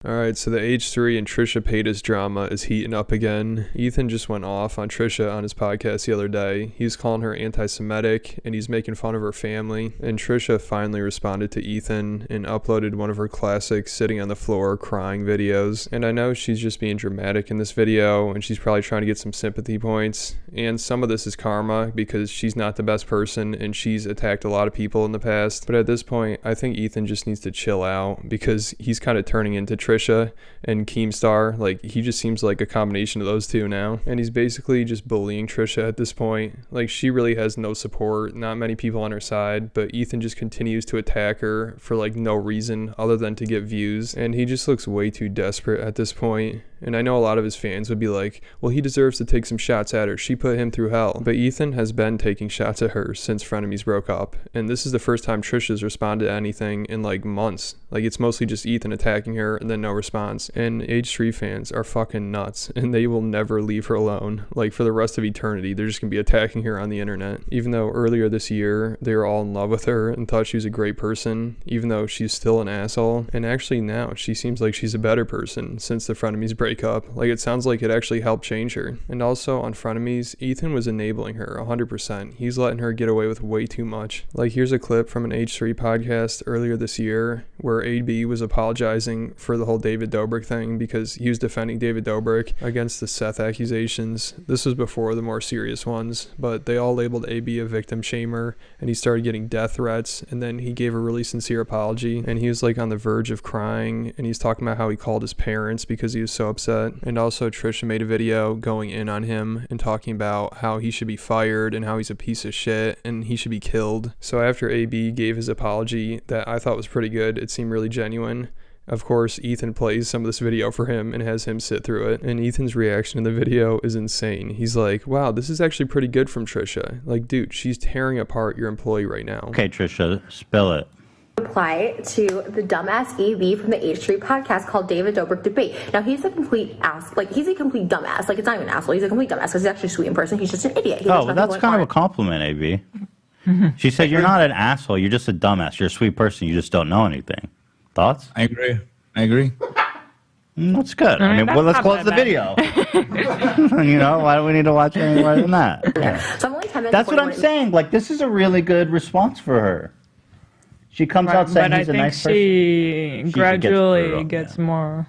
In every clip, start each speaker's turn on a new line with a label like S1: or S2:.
S1: Alright, so the H3 and Trisha Paytas drama is heating up again. Ethan just went off on Trisha on his podcast the other day. He's calling her anti-Semitic and he's making fun of her family. And Trisha finally responded to Ethan and uploaded one of her classic sitting on the floor crying videos. And I know she's just being dramatic in this video and she's probably trying to get some sympathy points. And some of this is karma because she's not the best person and she's attacked a lot of people in the past. But at this point, I think Ethan just needs to chill out because he's kind of turning into Trisha and Keemstar. Like, he just seems like a combination of those two now, and he's basically just bullying Trisha at this point. Like, she really has no support, not many people on her side, but Ethan just continues to attack her for like no reason other than to get views, and he just looks way too desperate at this point. And I know a lot of his fans would be like, well, he deserves to take some shots at her. She put him through hell. But Ethan has been taking shots at her since Frenemies broke up. And this is the first time Trisha's responded to anything in like months. Like, it's mostly just Ethan attacking her and then no response. And H3 fans are fucking nuts. And they will never leave her alone. Like, for the rest of eternity, they're just gonna be attacking her on the internet. Even though earlier this year, they were all in love with her and thought she was a great person, even though she's still an asshole. And actually now, she seems like she's a better person since the Frenemies break up. Like, it sounds like it actually helped change her. And also on Frenemies, Ethan was enabling her 100%. He's letting her get away with way too much. Like, here's a clip from an H3 podcast earlier this year where AB was apologizing for the whole David Dobrik thing because he was defending David Dobrik against the Seth accusations. This was before the more serious ones, but they all labeled AB a victim shamer and he started getting death threats, and then he gave a really sincere apology and he was like on the verge of crying, and he's talking about how he called his parents because he was so upset. And also Trisha made a video going in on him and talking about how he should be fired and how he's a piece of shit and he should be killed. So after AB gave his apology that I thought was pretty good, it seemed really genuine, of course Ethan plays some of this video for him and has him sit through it. And Ethan's reaction in the video is insane. He's like, wow, this is actually pretty good from Trisha. Like, dude, she's tearing apart your employee right now.
S2: Okay, Trisha, spill it.
S3: Reply to the dumbass AB from the H3 podcast called David Dobrik Debate. Now, he's a complete ass. Like, he's a complete dumbass. Like, it's not even an asshole. He's a complete dumbass because he's actually sweet in person. He's just an idiot.
S2: Oh, well, that's kind of a compliment, AB. She said you're not an asshole. You're just a dumbass. You're a sweet person. You just don't know anything. Thoughts?
S4: I agree.
S2: That's good. I mean, well, let's close the video. You know, why do we need to watch any more than that? Yeah.
S3: So I'm only 10 minutes.
S2: That's what I'm saying. Like, this is a really good response for her. She comes out saying he's a nice person.
S5: She gradually gets more.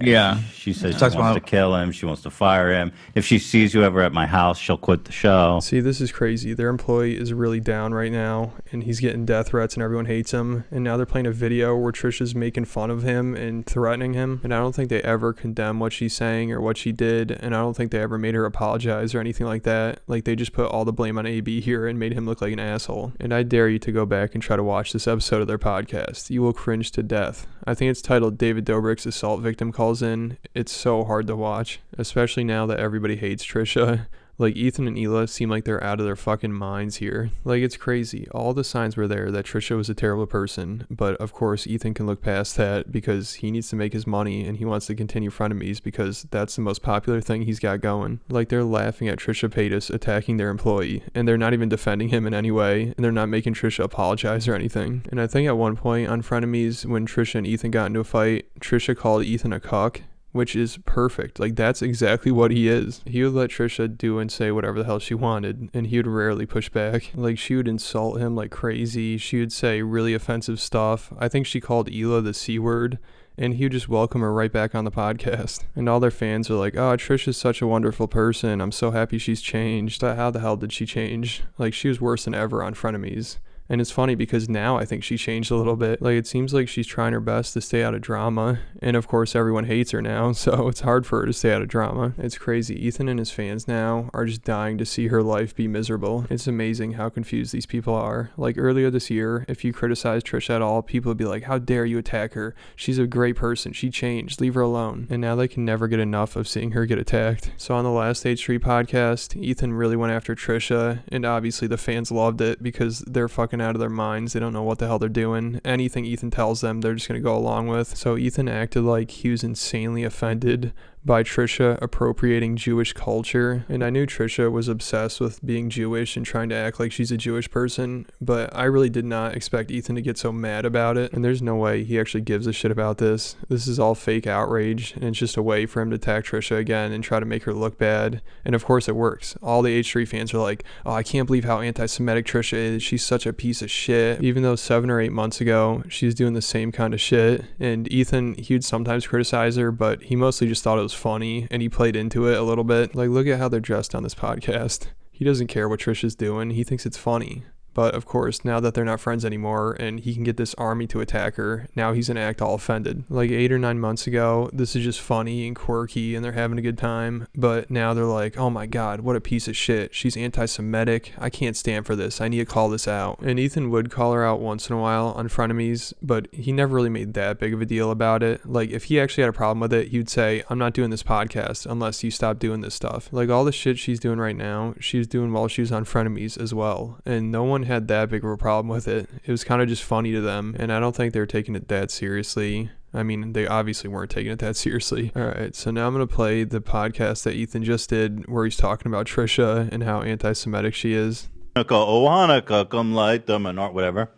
S4: Yeah.
S2: She says she wants to kill him. She wants to fire him. If she sees you ever at my house, she'll quit the show.
S1: See, this is crazy. Their employee is really down right now, and he's getting death threats, and everyone hates him. And now they're playing a video where Trisha's making fun of him and threatening him. And I don't think they ever condemn what she's saying or what she did, and I don't think they ever made her apologize or anything like that. Like, they just put all the blame on AB here and made him look like an asshole. And I dare you to go back and try to watch this episode of their podcast. You will cringe to death. I think it's titled David Dobrik's Assault Victim Calls In. It's so hard to watch, especially now that everybody hates Trisha. Like, Ethan and Hila seem like they're out of their fucking minds here. Like, it's crazy. All the signs were there that Trisha was a terrible person, but of course Ethan can look past that because he needs to make his money and he wants to continue Frenemies because that's the most popular thing he's got going. Like, they're laughing at Trisha Paytas attacking their employee, and they're not even defending him in any way, and they're not making Trisha apologize or anything. And I think at one point on Frenemies, when Trisha and Ethan got into a fight, Trisha called Ethan a cuck, which is perfect. Like, that's exactly what he is. He would let Trisha do and say whatever the hell she wanted, and he would rarely push back. Like, she would insult him like crazy. She would say really offensive stuff. I think she called Hila the C word, and he would just welcome her right back on the podcast. And all their fans are like, oh, Trisha's such a wonderful person. I'm so happy she's changed. But how the hell did she change? Like, she was worse than ever on Frenemies. And it's funny because now I think she changed a little bit. Like, it seems like she's trying her best to stay out of drama. And of course, everyone hates her now, so it's hard for her to stay out of drama. It's crazy. Ethan and his fans now are just dying to see her life be miserable. It's amazing how confused these people are. Like, earlier this year, if you criticized Trisha at all, people would be like, how dare you attack her? She's a great person. She changed. Leave her alone. And now they can never get enough of seeing her get attacked. So on the last H3 podcast, Ethan really went after Trisha, and obviously the fans loved it because they're fucking out of their minds. They don't know what the hell they're doing. Anything Ethan tells them, they're just going to go along with. So Ethan acted like he was insanely offended by Trisha appropriating Jewish culture. And I knew Trisha was obsessed with being Jewish and trying to act like she's a Jewish person, but I really did not expect Ethan to get so mad about it. And there's no way he actually gives a shit about this. This is all fake outrage, and it's just a way for him to attack Trisha again and try to make her look bad. And of course it works. All the H3 fans are like, oh, I can't believe how anti-Semitic Trisha is. She's such a piece of shit. Even though 7 or 8 months ago, she's doing the same kind of shit. And Ethan, he would sometimes criticize her, but he mostly just thought it was funny, and he played into it a little bit. Like, look at how they're dressed on this podcast. He doesn't care what Trisha's doing. He thinks it's funny. But of course, now that they're not friends anymore and he can get this army to attack her, now he's gonna act all offended. Like 8 or 9 months ago, this is just funny and quirky and they're having a good time. But now they're like, oh my God, what a piece of shit. She's anti-Semitic. I can't stand for this. I need to call this out. And Ethan would call her out once in a while on frenemies, but he never really made that big of a deal about it. Like if he actually had a problem with it, he would say, I'm not doing this podcast unless you stop doing this stuff. Like all the shit she's doing right now, she's doing while she was on frenemies as well. And no one had that big of a problem with it. It was kind of just funny to them, and I don't think they were taking it that seriously. I mean, they obviously weren't taking it that seriously. All right, so now I'm going to play the podcast that Ethan just did where he's talking about Trisha and how anti-Semitic she is.
S2: Hanukkah, come light them and whatever.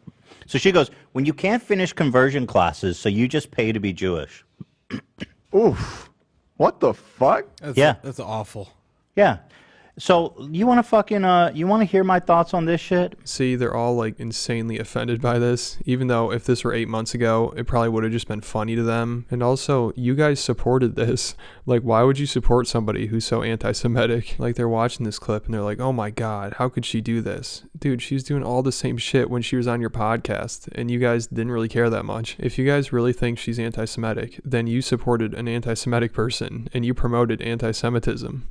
S2: So she goes, when you can't finish conversion classes, so you just pay to be Jewish.
S6: Oof. What the fuck?
S7: That's awful.
S2: Yeah. So you want to fucking you want to hear my thoughts on this shit?
S1: See, they're all like insanely offended by this, even though if this were 8 months ago, it probably would have just been funny to them. And also, you guys supported this. Like, why would you support somebody who's so anti-Semitic? Like, they're watching this clip and they're like, oh my God, how could she do this? Dude, she's doing all the same shit when she was on your podcast, and you guys didn't really care that much. If you guys really think she's anti-Semitic, then you supported an anti-Semitic person and you promoted anti-Semitism.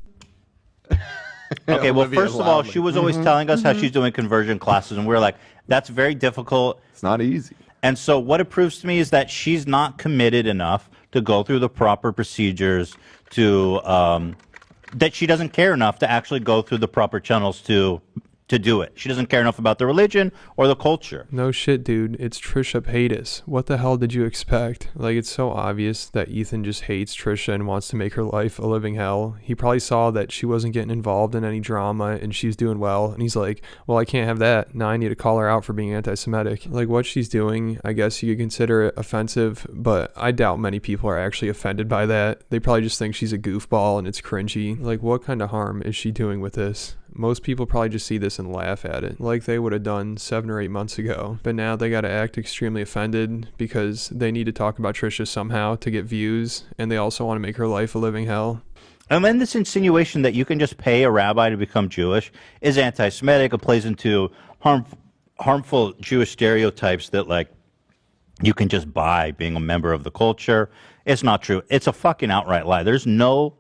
S2: Okay, well, first of all, she was always telling us how she's doing conversion classes, and we were like, that's very difficult.
S6: It's not easy.
S2: And so what it proves to me is that she's not committed enough to go through the proper procedures to, that she doesn't care enough to actually go through the proper channels to do it. She doesn't care enough about the religion or the culture.
S1: No shit, dude. It's Trisha Paytas. What the hell did you expect? Like, it's so obvious that Ethan just hates Trisha and wants to make her life a living hell. He probably saw that she wasn't getting involved in any drama and she's doing well. And he's like, well, I can't have that. Now I need to call her out for being anti-Semitic. Like, what she's doing, I guess you could consider it offensive, but I doubt many people are actually offended by that. They probably just think she's a goofball and it's cringy. Like, what kind of harm is she doing with this? Most people probably just see this and laugh at it, like they would have done 7 or 8 months ago. But now they gotta act extremely offended because they need to talk about Trisha somehow to get views, and they also want to make her life a living hell.
S2: And then this insinuation that you can just pay a rabbi to become Jewish is anti-Semitic. It plays into harmful Jewish stereotypes that, like, you can just buy being a member of the culture. It's not true. It's a fucking outright lie. There's no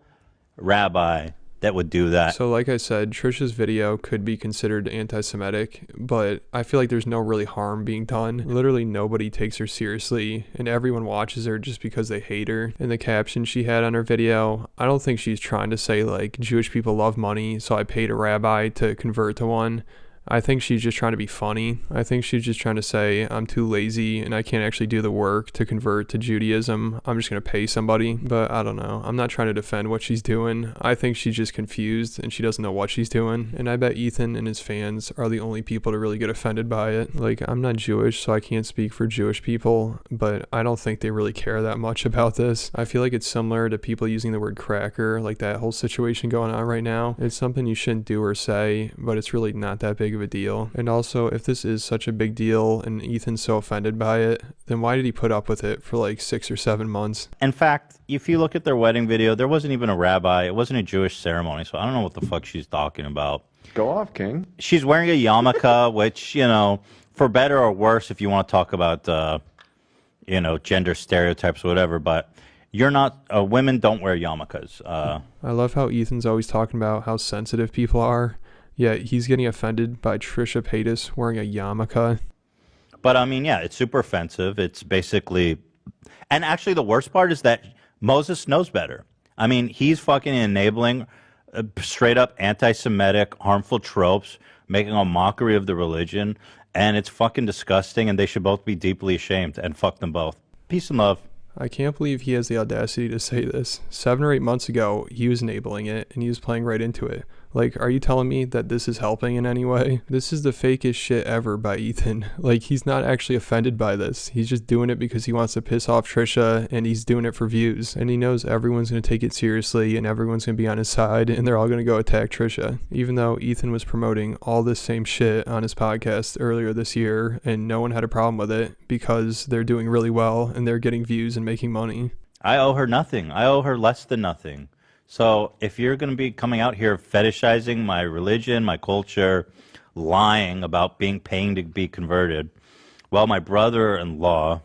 S2: rabbi that would do that.
S1: So like I said, Trisha's video could be considered anti-Semitic, but I feel like there's no really harm being done. Literally nobody takes her seriously, and everyone watches her just because they hate her. And the caption she had on her video, I don't think she's trying to say like, Jewish people love money, so I paid a rabbi to convert to one. I think she's just trying to be funny. I think she's just trying to say, I'm too lazy and I can't actually do the work to convert to Judaism. I'm just going to pay somebody. But I don't know. I'm not trying to defend what she's doing. I think she's just confused and she doesn't know what she's doing. And I bet Ethan and his fans are the only people to really get offended by it. Like, I'm not Jewish, so I can't speak for Jewish people, but I don't think they really care that much about this. I feel like it's similar to people using the word cracker, like that whole situation going on right now. It's something you shouldn't do or say, but it's really not that big of a deal. And also, if this is such a big deal and Ethan's so offended by it, then why did he put up with it for like 6 or 7 months?
S2: In fact, if you look at their wedding video, there wasn't even a rabbi. It wasn't a Jewish ceremony, so I don't know what the fuck she's talking about.
S6: Go off, King.
S2: She's wearing a yarmulke, which, you know, for better or worse, if you want to talk about, you know, gender stereotypes or whatever, but you're not, women don't wear yarmulkes.
S1: I love how Ethan's always talking about how sensitive people are. Yeah, he's getting offended by Trisha Paytas wearing a yarmulke.
S2: But I mean, yeah, it's super offensive. It's basically, and actually the worst part is that Moses knows better. I mean, he's fucking enabling straight up anti-Semitic, harmful tropes, making a mockery of the religion, and it's fucking disgusting, and they should both be deeply ashamed, and fuck them both. Peace and love.
S1: I can't believe he has the audacity to say this. 7 or 8 months ago, he was enabling it and he was playing right into it. Like, are you telling me that this is helping in any way? This is the fakest shit ever by Ethan. Like, he's not actually offended by this. He's just doing it because he wants to piss off Trisha, and he's doing it for views. And he knows everyone's going to take it seriously and everyone's going to be on his side and they're all going to go attack Trisha. Even though Ethan was promoting all this same shit on his podcast earlier this year and no one had a problem with it because they're doing really well and they're getting views and making money.
S2: I owe her nothing. I owe her less than nothing. So if you're going to be coming out here fetishizing my religion, my culture, lying about paying to be converted, well, my brother-in-law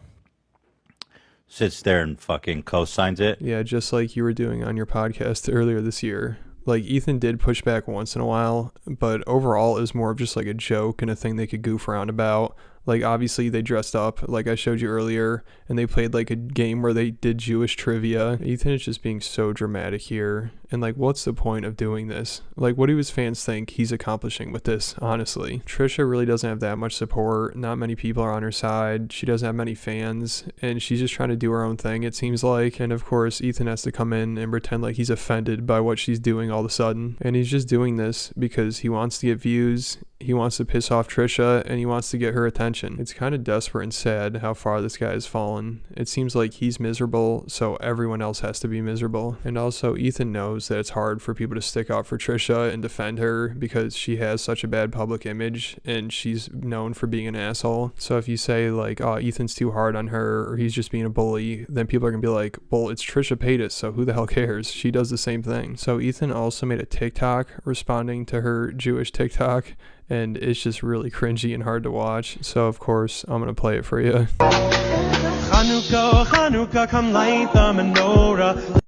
S2: sits there and fucking co-signs it.
S1: Yeah, just like you were doing on your podcast earlier this year. Like, Ethan did push back once in a while, but overall it was more of just like a joke and a thing they could goof around about. Like, obviously they dressed up like I showed you earlier, and they played like a game where they did Jewish trivia. Ethan is just being so dramatic here. And like, what's the point of doing this? Like, what do his fans think he's accomplishing with this, honestly? Trisha really doesn't have that much support. Not many people are on her side. She doesn't have many fans, and she's just trying to do her own thing, it seems like. And of course, Ethan has to come in and pretend like he's offended by what she's doing all of a sudden. And he's just doing this because he wants to get views. He wants to piss off Trisha, and he wants to get her attention. It's kind of desperate and sad how far this guy has fallen. It seems like he's miserable, so everyone else has to be miserable. And also, Ethan knows that it's hard for people to stick up for Trisha and defend her because she has such a bad public image, and she's known for being an asshole. So if you say like, oh, Ethan's too hard on her, or he's just being a bully, then people are gonna be like, well, it's Trisha Paytas, so who the hell cares? She does the same thing. So Ethan also made a TikTok responding to her Jewish TikTok, and it's just really cringy and hard to watch. So of course I'm gonna play it for you.
S7: Hanukkah, Hanukkah, come light the menorah.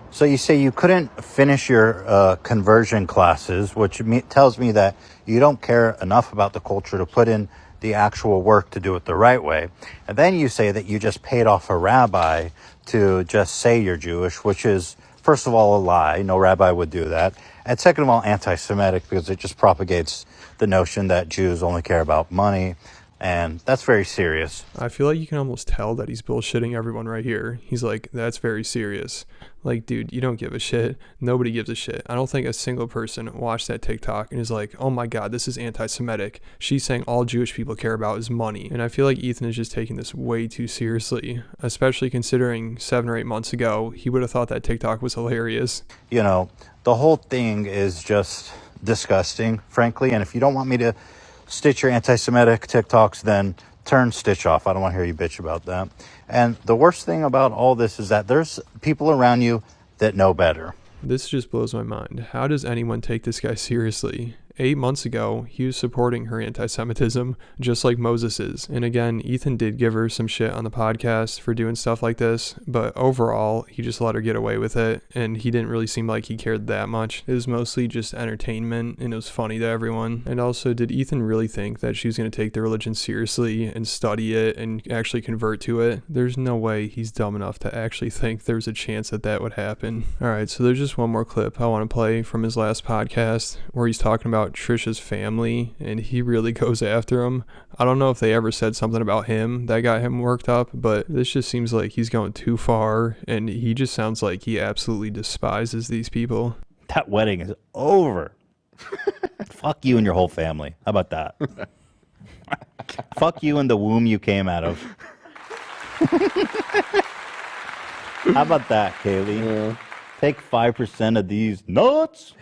S2: So you say you couldn't finish your conversion classes, which tells me that you don't care enough about the culture to put in the actual work to do it the right way. And then you say that you just paid off a rabbi to just say you're Jewish, which is, first of all, a lie. No rabbi would do that. And second of all, anti-Semitic, because it just propagates the notion that Jews only care about money. And that's very serious.
S1: I feel like you can almost tell that he's bullshitting everyone right here. He's like, that's very serious. Like, dude, you don't give a shit. Nobody gives a shit. I don't think a single person watched that TikTok and is like, oh my God, this is anti-Semitic. She's saying all Jewish people care about is money. And I feel like Ethan is just taking this way too seriously, especially considering 7 or 8 months ago, he would have thought that TikTok was hilarious.
S2: You know, the whole thing is just disgusting, frankly. And if you don't want me to stitch your anti-Semitic TikToks, then turn Stitch off. I don't want to hear you bitch about that. And the worst thing about all this is that there's people around you that know better.
S1: This just blows my mind. How does anyone take this guy seriously? 8 months ago, he was supporting her anti-Semitism, just like Moses is. And again, Ethan did give her some shit on the podcast for doing stuff like this, but overall, he just let her get away with it, and he didn't really seem like he cared that much. It was mostly just entertainment, and it was funny to everyone. And also, did Ethan really think that she was going to take the religion seriously and study it and actually convert to it? There's no way he's dumb enough to actually think there's a chance that that would happen. Alright, so there's just one more clip I want to play from his last podcast, where he's talking about Trisha's family, and he really goes after him. I don't know if they ever said something about him that got him worked up, but this just seems like he's going too far, and he just sounds like he absolutely despises these people.
S2: That wedding is over. Fuck you and your whole family. How about that? Fuck you and the womb you came out of. How about that, Kaylee? Yeah. Take 5% of these nuts.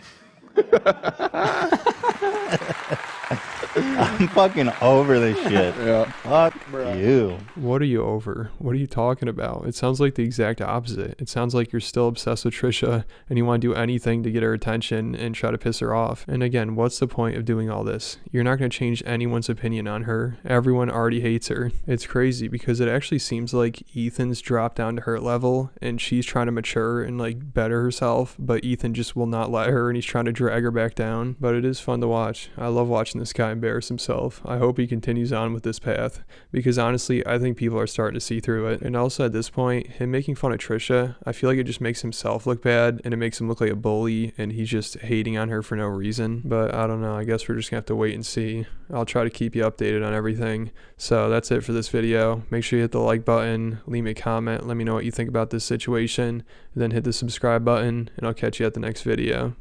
S2: I'm fucking over this shit. Yeah. Fuck you.
S1: What are you over? What are you talking about? It sounds like the exact opposite. It sounds like you're still obsessed with Trisha and you want to do anything to get her attention and try to piss her off. And again, what's the point of doing all this? You're not going to change anyone's opinion on her. Everyone already hates her. It's crazy because it actually seems like Ethan's dropped down to her level and she's trying to mature and like better herself, but Ethan just will not let her and he's trying to drag her back down. But it is fun to watch. I love watching this guy embarrass embarrass himself. I hope he continues on with this path, because honestly, I think people are starting to see through it. And also at this point, him making fun of Trisha, I feel like it just makes himself look bad, and it makes him look like a bully, and he's just hating on her for no reason. But I don't know, I guess we're just gonna have to wait and see. I'll try to keep you updated on everything. So that's it for this video. Make sure you hit the like button, leave me a comment, let me know what you think about this situation, and then hit the subscribe button, and I'll catch you at the next video.